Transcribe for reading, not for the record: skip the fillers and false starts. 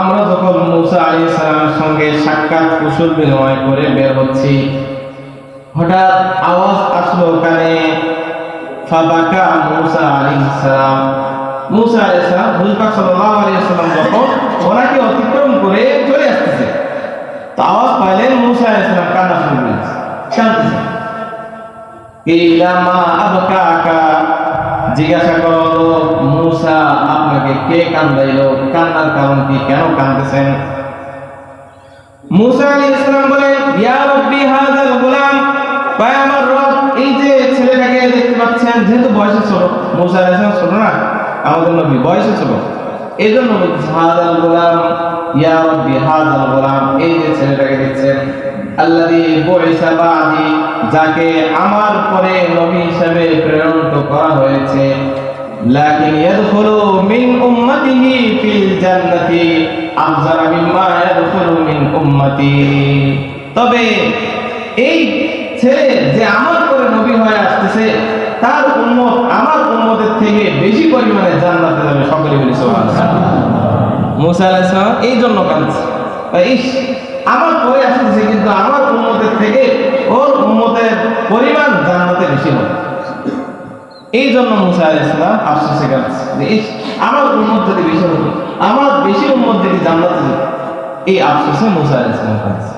আমরা যখন মুসা আলাইহিস সালামের সঙ্গে সাক্ষাৎ কুশল বিনিময় করে বের হচ্ছি, হঠাৎ আওয়াজ আসলো কানে, ফাবাকা মুসা আলাইহিস সালাম। মুসা আলাইহিস সালাম হুজুর পাক সাল্লাল্লাহু আলাইহি ওয়াসাল্লাম যখন ওনাকে অতিক্রম করে চলে আসতেছে, তো আওয়াজ পাইলেন মুসা আলাইহিস সালাম কান্না শুরু করেছে, কাঁদতেছে। ইলামা আবকাকা, জিজ্ঞাসা করো মুসা আপনাকে কে কান্দাইলো, কান্নার কারণ কি, কেন কাঁদতেছেন? মুসা আলাইহিস সালাম বলেন, ইয়া রাব্বি হাযাল গোলাম, ভাই আমার রব, এই যে ছেলেটাকে দেখতে পাচ্ছেন, যেহেতু বয়সে ছোট, মুসা আলাইহিস সালাম ছোট না, আমাদের নবী বয়সে ছোট, এজন্য বলছে হাযাল গোলাম, ইয়া রাব্বি হাযাল গোলাম, এই যে ছেলেটাকে দেখছেন, আল্লাযী বুইসা বাদি, যাকে আমার পরে নবী হিসেবে প্রেরণ করা হয়েছে, লাকিন ইয়াদখুলু মিন উম্মতিহি ফিল জান্নাতি আফজারা মিম্মা ইয়াদখুলু মিন উম্মতি। তবে এই ছেলে যে আমার পরে নবী হয়ে আসতেছে, তার উম্মত আমার উম্মতের থেকে বেশি পরিমাণে জান্নাতে যাবে। সকলে বলি সুবহানাল্লাহ। মুসা আলাইহিস সালাম এই জন্য কাঁদছে, ইস আমার পরে আসতেছে, কিন্তু আমার উম্মতের থেকে ওর উম্মতের পরিমাণ জান্নাতে বেশি হবে। এই জন্য মুসা আলাইহিস সালাম আফসোসে কাঁদছে যে ইস আমার উম্মত যদি বেশি হতো, আমার বেশি উম্মত যদি জান্নাতে যেত, এই আফসোসে মুসা আলাইহিস সালাম কাঁদছে।